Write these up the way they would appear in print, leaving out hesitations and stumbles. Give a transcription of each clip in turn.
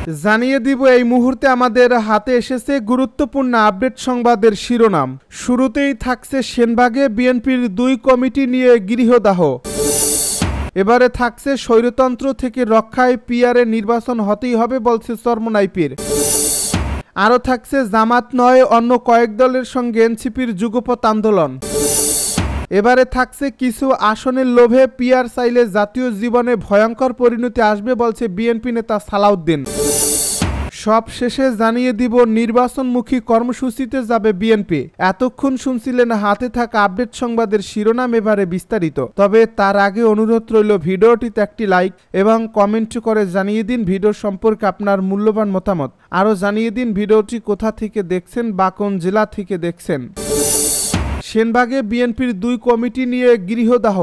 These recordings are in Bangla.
জানিয়ে দিব এই মুহূর্তে আমাদের হাতে এসেছে গুরুত্বপূর্ণ আপডেট সংবাদের শিরোনাম। শুরুতেই থাকছে সেনবাগে বিএনপির 2 কমিটি নিয়ে গৃহদাহ। এবারে থাকছে স্বৈরতন্ত্র থেকে রক্ষায় পিআরে নির্বাচন হতেই হবে বলছে চরমোনাই পীর। আরও থাকছে জামাত নয় অন্য কয়েক দলের সঙ্গে এনসিপির যুগপৎ আন্দোলন। এবারে থাকছে কিছু আসনের লোভে পিআর চাইলে জাতীয় জীবনে ভয়ঙ্কর পরিণতি আসবে বলছে বিএনপি নেতা সালাউদ্দিন। সব শেষে জানিয়ে দিব নির্বাচনমুখী কর্মসূচিতে যাবে বিএনপি। এতক্ষণ শুনছিলেন হাতে থাকা আপডেট সংবাদের শিরোনাম, এবারে বিস্তারিত। তবে তার আগে অনুরোধ রইল ভিডিওটিতে একটি লাইক এবং কমেন্ট করে জানিয়ে দিন ভিডিও সম্পর্কে আপনার মূল্যবান মতামত। আরও জানিয়ে দিন ভিডিওটি কোথা থেকে দেখছেন বা কোন জেলা থেকে দেখছেন। সেনবাগে বিএনপির 2 কমিটি নিয়ে গৃহদাহ।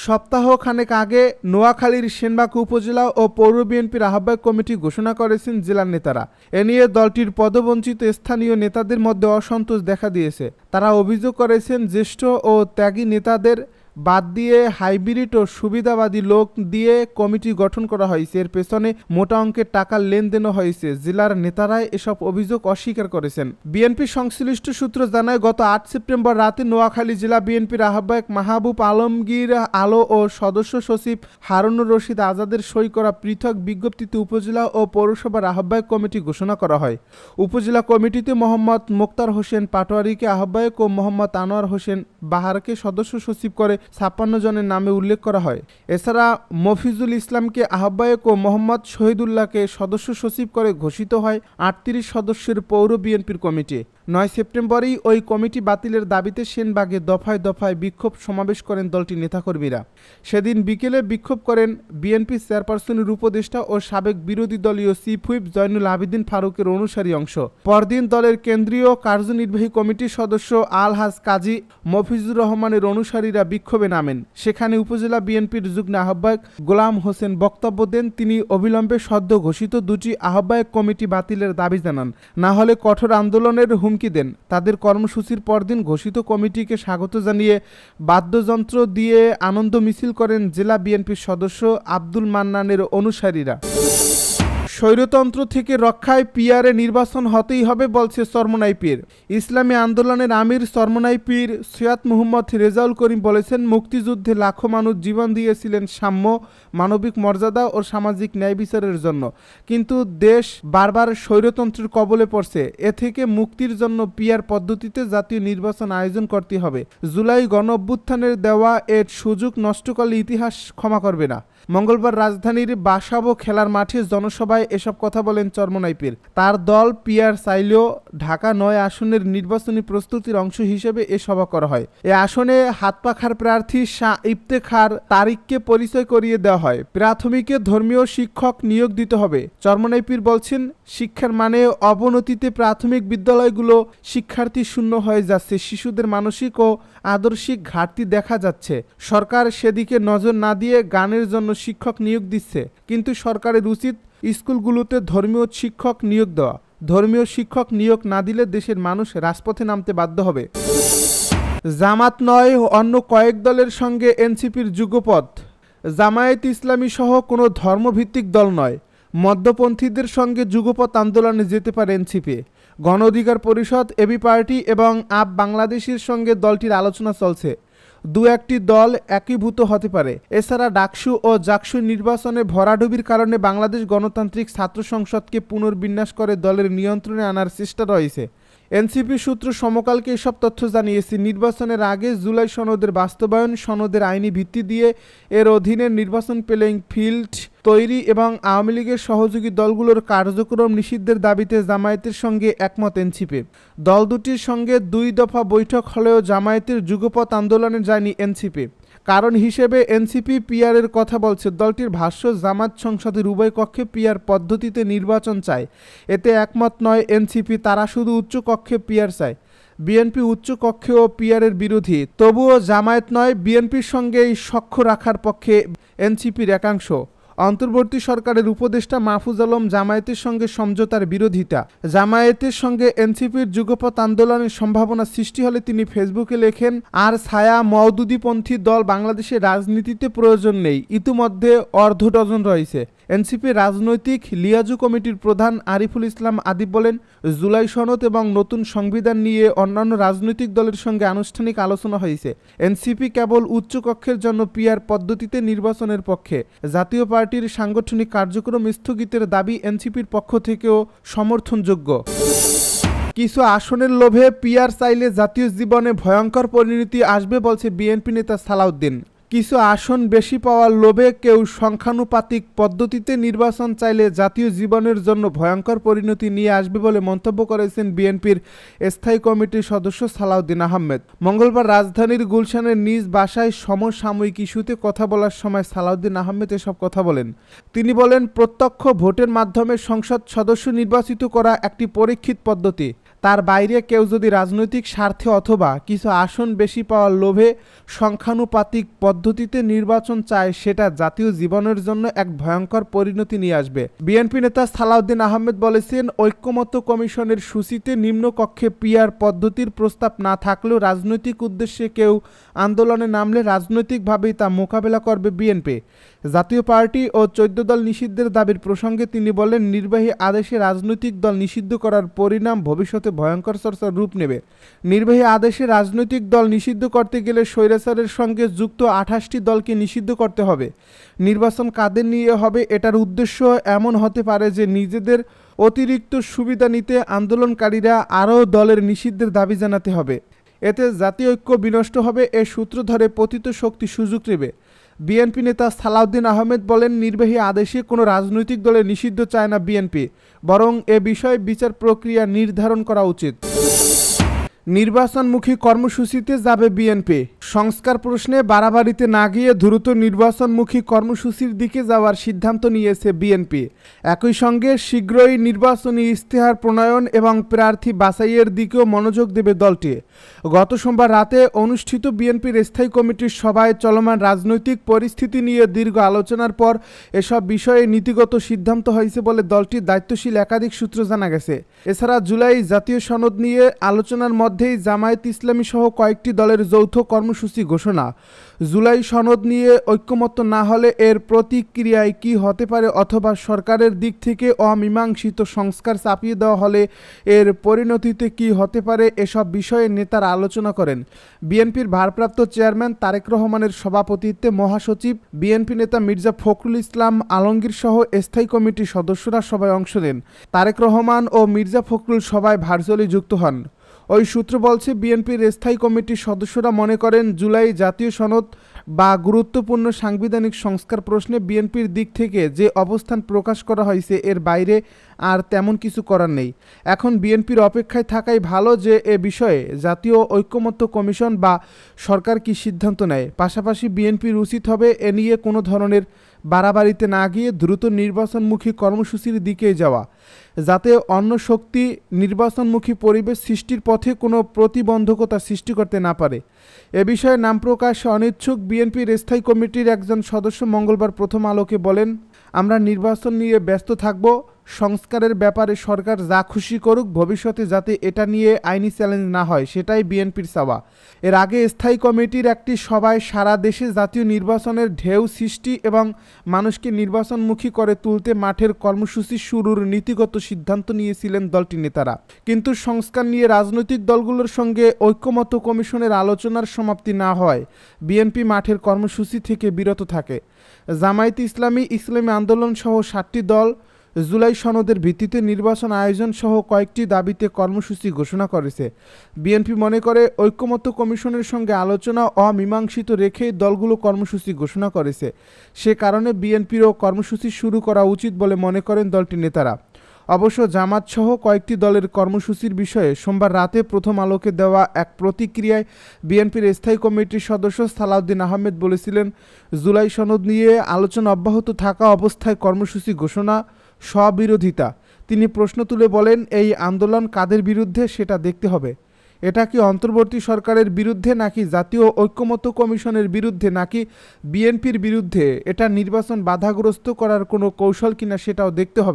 সপ্তাহখানেক আগে নোয়াখালীর সেনবাগ উপজেলা ও পৌর বিএনপির আহ্বায়ক কমিটি ঘোষণা করেছেন জেলার নেতারা। এ নিয়ে দলটির পদবঞ্চিত স্থানীয় নেতাদের মধ্যে অসন্তোষ দেখা দিয়েছে। তারা অভিযোগ করেছেন জ্যেষ্ঠ ও ত্যাগী নেতাদের বাদ দিয়ে হাইব্রিড ও সুবিধাবাদী লোক দিয়ে কমিটি গঠন করা হয়েছে। এর পেছনে মোটা অঙ্কের টাকার লেনদেনও হয়েছে। জেলার নেতারাই এসব অভিযোগ অস্বীকার করেছেন। বিএনপি সংশ্লিষ্ট সূত্র জানায়, গত 8 সেপ্টেম্বর রাতে নোয়াখালী জেলা বিএনপির আহ্বায়ক মাহবুব আলমগীর আলো ও সদস্য সচিব হারুনুর রশিদ আজাদের সই করা পৃথক বিজ্ঞপ্তিতে উপজেলা ও পৌরসভার আহ্বায়ক কমিটি ঘোষণা করা হয়। উপজেলা কমিটিতে মোহাম্মদ মোক্তার হোসেন পাটোয়ারিকে আহ্বায়ক ও মোহাম্মদ আনোয়ার হোসেন বাহারকে সদস্য সচিব করে 56 জনের নামে উল্লেখ করা হয়। এছাড়া মফিজুল ইসলামকে আহ্বায়ক ও মোহাম্মদ শহীদুল্লাহকে সদস্য সচিব করে ঘোষিত হয় 38 সদস্যের পৌর বিএনপির কমিটি। 9 সেপ্টেম্বরেই ওই কমিটি বাতিলের দাবিতে সেনবাগে দফায় দফায় বিক্ষোভ সমাবেশ করেন দলটির নেতাকর্মীরা। সেদিন বিকেলে বিক্ষোভ করেন বিএনপি চেয়ারপারসনের উপদেষ্টা ও সাবেক বিরোধী দলীয় চিফ হুইপ জয়নুল আবেদিন ফারুকের অনুসারী অংশ। পরদিন দলের কেন্দ্রীয় কার্যনির্বাহী কমিটির সদস্য আলহাজ কাজী মফিজুর রহমানের অনুসারীরা বিক্ষোভে নামেন। সেখানে উপজেলা বিএনপির যুগ্ম আহ্বায়ক গোলাম হোসেন বক্তব্য দেন। তিনি অবিলম্বে সদ্য ঘোষিত 2টি আহ্বায়ক কমিটি বাতিলের দাবি জানান, না হলে কঠোর আন্দোলনের হুমকি দেন। তাদের কর্মসূচির পরদিন ঘোষিত কমিটিকে স্বাগত জানিয়ে বাদ্যযন্ত্র দিয়ে আনন্দ মিছিল করেন জেলা বিএনপির সদস্য আব্দুল মান্নানের অনুসারীরা। স্বৈরতন্ত্র থেকে রক্ষায় পিআরে নির্বাচন হতেই হবে বলছে চরমোনাই পীর। ইসলামী আন্দোলনের আমির চরমোনাই পীর সৈয়দ মুহম্মদ রেজাউল করিম বলেছেন, মুক্তিযুদ্ধে লাখো মানুষ জীবন দিয়েছিলেন সাম্য, মানবিক মর্যাদা ও সামাজিক ন্যায় বিচারের জন্য। কিন্তু দেশ বারবার স্বৈরতন্ত্রের কবলে পড়ছে। এ থেকে মুক্তির জন্য পিআর পদ্ধতিতে জাতীয় নির্বাচন আয়োজন করতে হবে। জুলাই গণ অভ্যুত্থানের দেওয়া এর সুযোগ নষ্ট করলে ইতিহাস ক্ষমা করবে না। মঙ্গলবার রাজধানীর বাসাবো খেলার মাঠে জনসভায় এসব কথা বলেন চরমোনাই পীর। তার দল পিআর চাইলেও ঢাকা 9 আসনের নির্বাচনী প্রস্তুতির অংশ হিসেবে এ সভা করা হয়। এ আসনে হাতপাখার প্রার্থী শাহ ইফতেখার তারিককে পরিচয় করিয়ে দেওয়া হয়। প্রাথমিকে ধর্মীয় শিক্ষক নিয়োগ দিতে হবে। চরমোনাই পীর বলছেন, শিক্ষার মানে অবনতিতে প্রাথমিক বিদ্যালয়গুলো শিক্ষার্থী শূন্য হয়ে যাচ্ছে। শিশুদের মানসিক ও আদর্শিক ঘাটতি দেখা যাচ্ছে। সরকার সেদিকে নজর না দিয়ে গানের জন্য শিক্ষক নিয়োগ দিচ্ছে। কিন্তু সরকারের উচিত স্কুলগুলোতে ধর্মীয় শিক্ষক নিয়োগ দেওয়া। ধর্মীয় শিক্ষক নিয়োগ না দিলে দেশের মানুষ রাজপথে নামতে বাধ্য হবে। জামাত নয় অন্য কয়েক দলের সঙ্গে এনসিপির যুগপৎ। জামায়াত ইসলামী সহ কোনো ধর্মভিত্তিক দল নয়, মধ্যপন্থীদের সঙ্গে যুগপৎ আন্দোলনে যেতে পারে এনসিপি। গণ অধিকার পরিষদ, এবি পার্টি এবং আপ বাংলাদেশের সঙ্গে দলটির আলোচনা চলছে। 2-1টি দল একীভূত হতে পারে। এছাড়া ডাকসু ও জাকসু নির্বাচনে ভরাডুবির কারণে বাংলাদেশ গণতান্ত্রিক ছাত্র সংসদকে পুনর্বিন্যাস করে দলের নিয়ন্ত্রণে আনার চেষ্টা রয়েছে। এনসিপি সূত্র সমকালকে এসব তথ্য জানিয়েছে। নির্বাচনের আগে জুলাই সনদের বাস্তবায়ন, সনদের আইনি ভিত্তি দিয়ে এর অধীনে নির্বাচন প্লেইং ফিল্ড তৈরি এবং আওয়ামী লীগের সহযোগী দলগুলোর কার্যক্রম নিষিদ্ধের দাবিতে জামায়াতের সঙ্গে একমত এনসিপি। দল দুটির সঙ্গে 2 দফা বৈঠক হলেও জামায়াতের যুগপৎ আন্দোলনে যায়নি এনসিপি। কারণ হিসেবে এনসিপি পিআরের কথা বলছে। দলটির ভাষ্য, জামাত সংসদের উভয় কক্ষে পিআর পদ্ধতিতে নির্বাচন চায়। এতে একমত নয় এনসিপি, তারা শুধু উচ্চ কক্ষে পিআর চায়। বিএনপি উচ্চ কক্ষে ও পিআরের বিরোধী। তবুও জামায়াত নয়, বিএনপির সঙ্গেই সখ্য রাখার পক্ষে এনসিপির একাংশ। অন্তর্বর্তী সরকারের উপদেষ্টা মাহফুজ আলম জামায়াতের সঙ্গে সমঝোতার বিরোধিতা। জামায়াতের সঙ্গে এনসিপির যুগপৎ আন্দোলনের সম্ভাবনা সৃষ্টি হলে তিনি ফেসবুকে লেখেন, আর ছায়া মওদুদিপন্থী দল বাংলাদেশের রাজনীতিতে প্রয়োজন নেই, ইতিমধ্যে অর্ধ ডজন রয়েছে। এনসিপি রাজনৈতিক লিয়াজু কমিটির প্রধান আরিফুল ইসলাম আদিব বলেন, জুলাই সনদ এবং নতুন সংবিধান নিয়ে অন্যান্য রাজনৈতিক দলের সঙ্গে আনুষ্ঠানিক আলোচনা হয়েছে। এনসিপি কেবল উচ্চকক্ষের জন্য পিআর পদ্ধতিতে নির্বাচনের পক্ষে। জাতীয় পার্টির সাংগঠনিক কার্যক্রম স্থগিতের দাবি এনসিপির পক্ষ থেকেও সমর্থনযোগ্য। কিছু আসনের লোভে পিআর চাইলে জাতীয় জীবনে ভয়ঙ্কর পরিণতি আসবে বলছে বিএনপি নেতা সালাউদ্দিন। কিছু আসন বেশি পাওয়ার লোভে কেউ সংখ্যানুপাতিক পদ্ধতিতে নির্বাচন চাইলে জাতীয় জীবনের জন্য ভয়ঙ্কর পরিণতি নিয়ে আসবে বলে মন্তব্য করেছেন বিএনপির স্থায়ী কমিটির সদস্য সালাউদ্দিন আহমেদ। মঙ্গলবার রাজধানীর গুলশানের নিজ বাসায় সমসাময়িক ইস্যুতে কথা বলার সময় সালাউদ্দিন আহমেদ এসব কথা বলেন। তিনি বলেন, প্রত্যক্ষ ভোটের মাধ্যমে সংসদ সদস্য নির্বাচিত করা একটি পরীক্ষিত পদ্ধতি। তার বাইরে কেউ যদি রাজনৈতিক স্বার্থে অথবা কিছু আসন বেশি পাওয়ার লোভে সংখ্যানুপাতিক পদ্ধতিতে নির্বাচন চায়, সেটা জাতীয় জীবনের জন্য এক ভয়ঙ্কর পরিণতি নিয়ে আসবে। বিএনপি নেতা সালাউদ্দিন আহমেদ বলেছেন, ঐক্যমত্য কমিশনের সূচিতে নিম্নকক্ষে পিআর পদ্ধতির প্রস্তাব না থাকলেও রাজনৈতিক উদ্দেশ্যে কেউ আন্দোলনে নামলে রাজনৈতিকভাবেই তা মোকাবেলা করবে বিএনপি। জাতীয় পার্টি ও 14 দল নিষিদ্ধের দাবির প্রসঙ্গে তিনি বলেন, নির্বাহী আদেশে রাজনৈতিক দল নিষিদ্ধ করার পরিণাম ভবিষ্যতে ভয়ঙ্কর চর্চার রূপ নেবে। নির্বাহী আদেশে রাজনৈতিক দল নিষিদ্ধ করতে গেলে স্বৈরাচারের সঙ্গে যুক্ত 28টি দলকে নিষিদ্ধ করতে হবে। নির্বাচন কাদের নিয়ে হবে, এটার উদ্দেশ্য এমন হতে পারে যে নিজেদের অতিরিক্ত সুবিধা নিতে আন্দোলনকারীরা আরও দলের নিষিদ্ধের দাবি জানাতে হবে। এতে জাতীয় ঐক্য বিনষ্ট হবে। এ সূত্র ধরে পতিত শক্তি সুযোগ নেবে। বিএনপি নেতা সালাউদ্দিন আহমেদ বলেন, নির্বাহী আদেশে কোনো রাজনৈতিক দলের নিষিদ্ধ চায় না বিএনপি, বরং এ বিষয়ে বিচার প্রক্রিয়া নির্ধারণ করা উচিত। নির্বাচনমুখী কর্মসূচিতে যাবে বিএনপি। সংস্কার প্রশ্নে বাড়াবাড়িতে না গিয়ে দ্রুত নির্বাচনমুখী কর্মসূচির দিকে যাওয়ার সিদ্ধান্ত নিয়েছে বিএনপি। একই সঙ্গে শীঘ্রই নির্বাচনী ইশতেহার প্রণয়ন এবং প্রার্থী বাছাইয়ের দিকেও মনোযোগ দেবে দলটি। গত সোমবার রাতে অনুষ্ঠিত বিএনপির স্থায়ী কমিটির সভায় চলমান রাজনৈতিক পরিস্থিতি নিয়ে দীর্ঘ আলোচনার পর এসব বিষয়ে নীতিগত সিদ্ধান্ত হয়েছে বলে দলটির দায়িত্বশীল একাধিক সূত্র জানা গেছে। এছাড়া জুলাই জাতীয় সনদ নিয়ে আলোচনার মধ্যেই জামায়াত ইসলামী সহ কয়েকটি দলের যৌথ কর্মসূচি ঘোষণা। জুলাই সনদ নিয়ে ঐক্যমত্য না হলে এর প্রতিক্রিয়ায় কি হতে পারে, অথবা সরকারের দিক থেকে অমীমাংসিত সংস্কার চাপিয়ে দেওয়া হলে এর পরিণতিতে কি হতে পারে, এসব বিষয়ে নেতারা আলোচনা করেন। বিএনপির ভারপ্রাপ্ত চেয়ারম্যান তারেক রহমানের সভাপতিত্বে মহাসচিব বিএনপি নেতা মির্জা ফখরুল ইসলাম আলমগীর সহ স্থায়ী কমিটির সদস্যরা সভায় অংশ নেন। তারেক রহমান ও মির্জা ফখরুল সভায় ভার্চুয়ালি যুক্ত হন। ওই সূত্র বলছে, বিএনপির স্থায়ী কমিটির সদস্যরা মনে করেন, জুলাই জাতীয় সনদ বা গুরুত্বপূর্ণ সাংবিধানিক সংস্কার প্রশ্নে বিএনপির দিক থেকে যে অবস্থান প্রকাশ করা হয়েছে এর বাইরে আর তেমন কিছু করার নেই। এখন বিএনপির অপেক্ষায় থাকাই ভালো যে এ বিষয়ে জাতীয় ঐক্যমত্য কমিশন বা সরকার কি সিদ্ধান্ত নেয়। পাশাপাশি বিএনপির উচিত হবে এ নিয়ে কোনো ধরনের বাড়াবাড়িতে না গিয়ে দ্রুত নির্বাচনমুখী কর্মসূচির দিকে যাওয়া, যাতে অন্য শক্তি নির্বাচনমুখী পরিবেশ সৃষ্টির পথে কোনো প্রতিবন্ধকতা সৃষ্টি করতে না পারে। এ বিষয়ে নাম প্রকাশে অনিচ্ছুক বিএনপির স্থায়ী কমিটির একজন সদস্য মঙ্গলবার প্রথম আলোকে বলেন, আমরা নির্বাচন নিয়ে ব্যস্ত থাকব। সংস্কারের ব্যাপারে সরকার যা খুশি করুক, ভবিষ্যতে যাতে এটা নিয়ে আইনি চ্যালেঞ্জ না হয় সেটাই বিএনপির চাওয়া। এর আগে স্থায়ী কমিটির একটি সভায় সারা দেশে জাতীয় নির্বাচনের ঢেউ সৃষ্টি এবং মানুষকে নির্বাচনমুখী করে তুলতে মাঠের কর্মসূচি শুরুর নীতিগত সিদ্ধান্ত নিয়েছিলেন দলটির নেতারা। কিন্তু সংস্কার নিয়ে রাজনৈতিক দলগুলোর সঙ্গে ঐক্যমত্য কমিশনের আলোচনার সমাপ্তি না হয় বিএনপি মাঠের কর্মসূচি থেকে বিরত থাকে। জামায়াত ইসলামী, ইসলামী আন্দোলন সহ 7টি দল জুলাই সনদের ভিত্তিতে নির্বাচন আয়োজন সহ কয়েকটি দাবিতে কর্মসূচি ঘোষণা করেছে। বিএনপি মনে করে, ঐক্যমত্য কমিশনের সঙ্গে আলোচনা অমীমাংসিত রেখেই দলগুলো কর্মসূচি ঘোষণা করেছে। সে কারণে বিএনপিরও কর্মসূচি শুরু করা উচিত বলে মনে করেন দলটির নেতারা। অবশ্য জামাত সহ কয়েকটি দলের কর্মসূচির বিষয়ে সোমবার রাতে প্রথম আলোকে দেওয়া এক প্রতিক্রিয়ায় বিএনপির স্থায়ী কমিটির সদস্য সালাউদ্দিন আহমেদ বলেছিলেন, জুলাই সনদ নিয়ে আলোচনা অব্যাহত থাকা অবস্থায় কর্মসূচি ঘোষণা স্ববিরোধিতা। তিনি প্রশ্ন তুলে বলেন, এই আন্দোলন কাদের বিরুদ্ধে সেটা দেখতে হবে। এটা কি অন্তর্বর্তী সরকারের বিরুদ্ধে, নাকি জাতীয় ঐক্যমত্য কমিশনের বিরুদ্ধে, নাকি বিএনপির বিরুদ্ধে? এটা নির্বাচন বাধাগ্রস্ত করার কোনো কৌশল কিনা সেটাও দেখতে হবে।